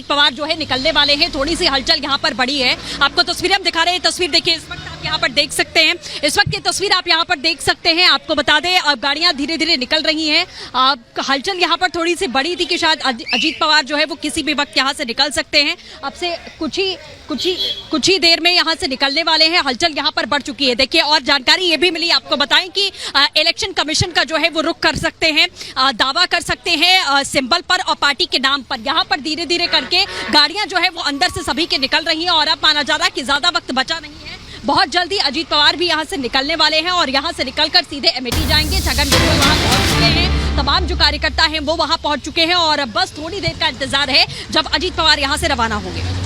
अजीत पवार जो है निकलने वाले हैं। थोड़ी सी हलचल यहाँ पर बड़ी है, आपको तस्वीरें हम दिखा रहे हैं। तस्वीर देखिए, इस वक्त आप यहाँ पर देख सकते हैं, इस वक्त की तस्वीर आप यहाँ पर देख सकते हैं। आपको बता दें अब गाड़ियां धीरे धीरे निकल रही हैं। हलचल यहाँ पर थोड़ी सी बड़ी थी कि शायद अजीत पवार जो है वो किसी भी वक्त यहाँ से निकल सकते हैं। अब से कुछ ही देर में यहाँ से निकलने वाले हैं। हलचल यहाँ पर बढ़ चुकी है। देखिए, और जानकारी ये भी मिली, आपको बताएं कि इलेक्शन कमीशन का जो है वो रुख कर सकते हैं, दावा कर सकते हैं सिंबल पर और पार्टी के नाम पर। यहाँ पर धीरे धीरे करके गाड़ियां जो है वो अंदर से सभी के निकल रही हैं और अब माना जा रहा है कि ज्यादा वक्त बचा नहीं है। बहुत जल्दी अजीत पवार भी यहाँ से निकलने वाले हैं और यहाँ से निकलकर सीधे अमेठी जाएंगे। छगन भुजबल वहाँ पहुंच चुके हैं, तमाम जो कार्यकर्ता हैं वो वहाँ पहुंच चुके हैं और बस थोड़ी देर का इंतजार है जब अजीत पवार यहाँ से रवाना होंगे।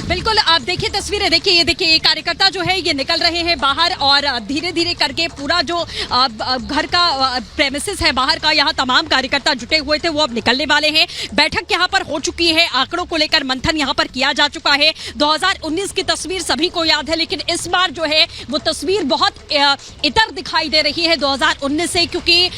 बिल्कुल, आप देखिए तस्वीरें, देखिए ये कार्यकर्ता जो है ये निकल रहे हैं बाहर और धीरे धीरे करके पूरा जो घर का प्रेमिसेस है बाहर का, यहाँ तमाम कार्यकर्ता जुटे हुए थे वो अब निकलने वाले हैं। बैठक यहाँ पर हो चुकी है, आंकड़ों को लेकर मंथन यहाँ पर किया जा चुका है। 2019 की तस्वीर सभी को याद है, लेकिन इस बार जो है वो तस्वीर बहुत इतर दिखाई दे रही है 2019 से, क्योंकि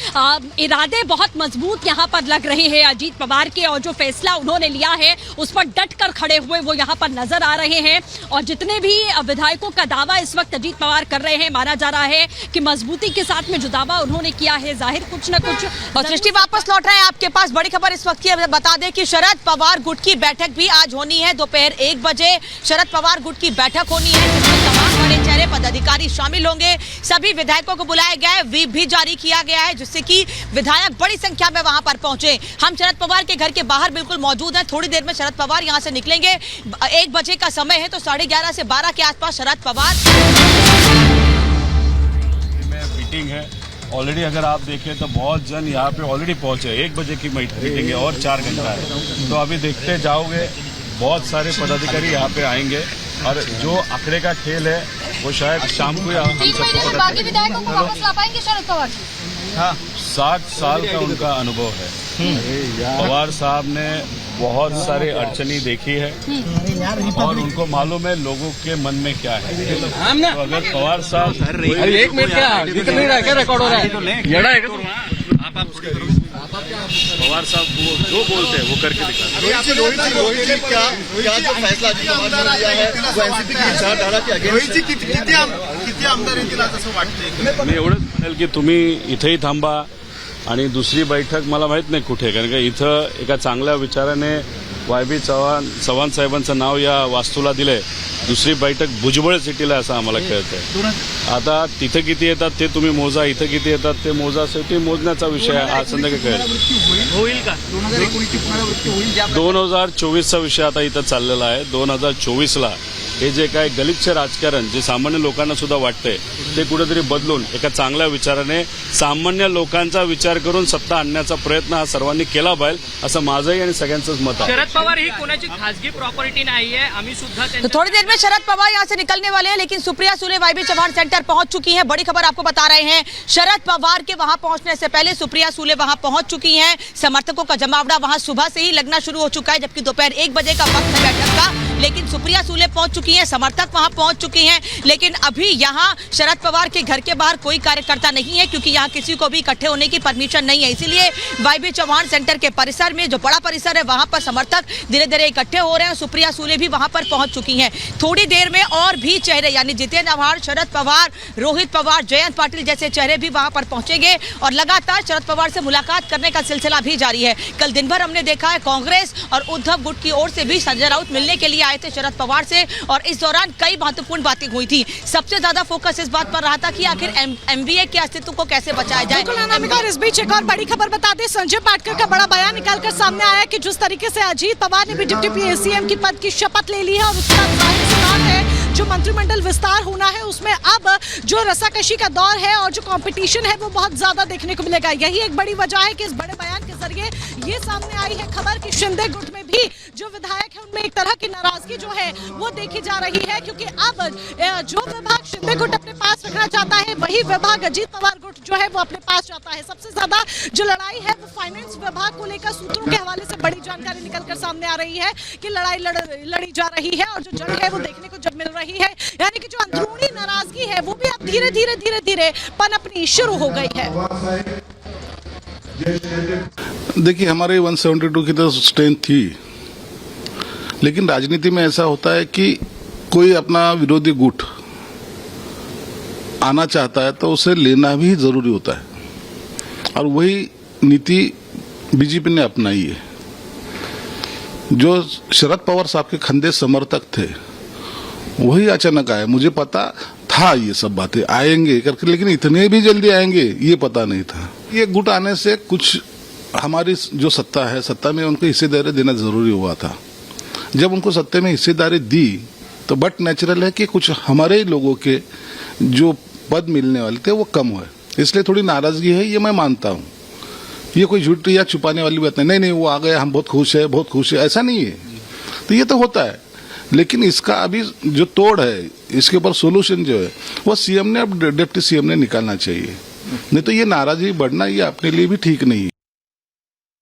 इरादे बहुत मजबूत यहाँ पर लग रहे हैं अजीत पवार के और जो फैसला उन्होंने लिया है उस पर डट कर खड़े हुए वो यहाँ पर नजर आ रहे हैं। और जितने भी विधायकों का दावा इस वक्त अजीत पवार कर रहे हैं, माना जा रहा है कि मजबूती के साथ में जो दावा उन्होंने किया है जाहिर कुछ न कुछ। और सृष्टि वापस लौट रहे हैं आपके पास, बड़ी खबर इस वक्त की बता दें कि शरद पवार गुट की बैठक भी आज होनी है। दोपहर 1 बजे शरद पवार गुट की बैठक होनी है, जिसमें तमाम बड़े चेहरे पदाधिकारी शामिल होंगे। सभी विधायकों को बुलाया गया है, व्हीप भी जारी किया गया है जिससे कि विधायक बड़ी संख्या में वहां पर पहुंचे। हम शरद पवार के घर के बाहर बिल्कुल मौजूद हैं। थोड़ी देर में शरद पवार यहां से निकलेंगे, 1 बजे का समय है, तो 11:30 से 12 के आसपास शरद पवार में मीटिंग है। ऑलरेडी अगर आप देखें तो बहुत जन यहाँ पे ऑलरेडी पहुंचे। 1 बजे की मीटिंग है और 4 घंटा है, तो अभी देखते जाओगे बहुत सारे पदाधिकारी यहाँ पे आएंगे और जो आंकड़े का खेल है वो शायद शाम को हम सबको पता बाकी विधायकों को वापस ला पाएंगे शरद पवार? हाँ, 60 साल का उनका अनुभव है। पवार साहब ने बहुत सारे अड़चनी देखी है और उनको मालूम है लोगों के मन में क्या है। तो अगर पवार साहब 1 मिनट क्या दिख नहीं रहा, क्या रिकॉर्ड हो रहा है? पवार साहब वो जो बोलते हैं वो करके दिखाते। रोहित जी क्या जो फैसला लिया है वो एनसीपी की विचारधारा के अगेंस्ट? रोहित जी किती आमदार येतील असं वाटतंय? मी एवढंच म्हणेल की तुम्ही इथेही थांबा आणि दुसरी बैठक मला माहित नाही कुठे, कारण का इथं एका चांगल्या विचाराने YB चव्हाण साहेबांचं नाव या वास्तूला दिलंय। दुसरी बैठक भुजबळ सिटीला असं आम्हाला कळतंय। आता तिथं किती येतात ते तुम्ही मोजा, इथं किती येतात ते मोजा, शेवटी मोजण्याचा विषय आहे। आज संध्याकाळी कळेल होईल का 2019ची पुनरावृत्ती होईल? 2024चा विषय आता इथं चाललेला आहे। 2024ला हे जे काय गलिच्छ राजकारण जे सामान्य लोकांना सुद्धा वाटतंय ते कुठेतरी बदलून एका चांगल्या विचाराने सामान्य लोकांचा विचार करून सत्ता आणण्याचा प्रयत्न हा सर्वांनी केला पाहिजे असं माझंही आणि सगळ्यांचंच मत आहे। शरद पवार ही कोणाची खासगी प्रॉपर्टी नाही आहे, आम्ही सुद्धा तो थोड़ी देर में शरद पवार यहां से निकलने वाले हैं, लेकिन सुप्रिया सुले YB चव्हाण सेंटर पहुंच चुकी हैं। बड़ी खबर आपको बता रहे हैं, शरद पवार के वहां पहुंचने से पहले सुप्रिया सुले वहां पहुंच चुकी हैं। समर्थकों का जमावड़ा वहां सुबह से ही लगना शुरू हो चुका है, जबकि दोपहर 1 बजे का वक्त है बैठक का, लेकिन सुप्रिया सुले पहुंच चुकी हैं, समर्थक वहां पहुंच चुके हैं। लेकिन अभी यहां शरद पवार के घर के बाहर कोई कार्यकर्ता नहीं है, क्योंकि यहां किसी को भी इकट्ठे होने की परमिशन नहीं है। इसीलिए YB चव्हाण सेंटर के परिसर में, जो बड़ा परिसर है, वहां पर समर्थक धीरे धीरे इकट्ठे हो रहे हैं। सुप्रिया सुले भी वहां पर पहुंच चुकी हैं। थोड़ी देर में और भी चेहरे यानी जितेंद्र आव्हाड, शरद पवार, रोहित पवार, जयंत पाटिल जैसे चेहरे भी वहां पर पहुंचेंगे और लगातार शरद पवार से मुलाकात करने का सिलसिला भी जारी है। कल दिन भर हमने देखा है कांग्रेस और उद्धव गुट की ओर से भी संजय राउत मिलने के लिए आए थे शरद पवार से, और इस दौरान कई महत्वपूर्ण बातें हुई थी। सबसे ज्यादा फोकस इस बात पर रहा था कि आखिर MVA के अस्तित्व को कैसे बचाया जाए। और इस बीच एक और बड़ी खबर बता दें, संजय पाटकर का बड़ा बयान निकालकर सामने आया कि जिस तरीके से अजीत पवार ने भी डिप्टी CM की पद की शपथ ले ली है और उसके बाद जाहिर सी बात है जो मंत्रिमंडल विस्तार होना है उसमें अब जो रस्साकशी का दौर है और जो कंपटीशन है वो बहुत ज्यादा देखने को मिलेगा। यही एक बड़ी वजह है कि इस बड़े बयान के जरिए ये सामने आई है खबर कि शिंदे गुट में भी जो विधायक है उनमें एक तरह की नाराजगी जो है वो देखी जा रही है, क्योंकि अब जो विभाग शिंदे गुट अपने पास रखना चाहता है वही विभाग अजीत पवार गुट जो है वो अपने पास चाहता है। सबसे ज्यादा जो लड़ाई है वो फाइनेंस विभाग को लेकर सूत्रों के हवाले से बड़ी जानकारी निकलकर सामने आ रही है कि लड़ाई लड़ी जा रही है और जो जंग है वो देखने को जब मिल रही है, यानी कि जो अंदरूनी नाराजगी है वो भी अब धीरे धीरे पनपनी शुरू हो गई है। देखिए हमारे 172 की तो स्ट्रेंथ थी, लेकिन राजनीति में ऐसा होता है कि कोई अपना विरोधी गुट आना चाहता है तो उसे लेना भी जरूरी होता है, और वही नीति बीजेपी ने अपनाई है। जो शरद पवार साहब के खंदे समर्थक थे वही अचानक आए। मुझे पता था ये सब बातें आएंगे करके, लेकिन इतने भी जल्दी आएंगे ये पता नहीं था। ये गुट आने से कुछ हमारी जो सत्ता है, सत्ता में उनको हिस्सेदारी देना जरूरी हुआ था। जब उनको सत्ता में हिस्सेदारी दी तो बट नेचुरल है कि कुछ हमारे ही लोगों के जो पद मिलने वाले थे वो कम हुए, इसलिए थोड़ी नाराजगी है, ये मैं मानता हूँ। ये कोई झूठ या छुपाने वाली बात नहीं। नहीं वो आ गए, हम बहुत खुश है, ऐसा नहीं है। तो ये तो होता है, लेकिन इसका अभी जो तोड़ है, इसके ऊपर सोल्यूशन जो है वो सीएम ने, अब डिप्टी सीएम ने निकालना चाहिए। नहीं तो ये नाराजगी बढ़ना ये अपने लिए भी ठीक नहीं है।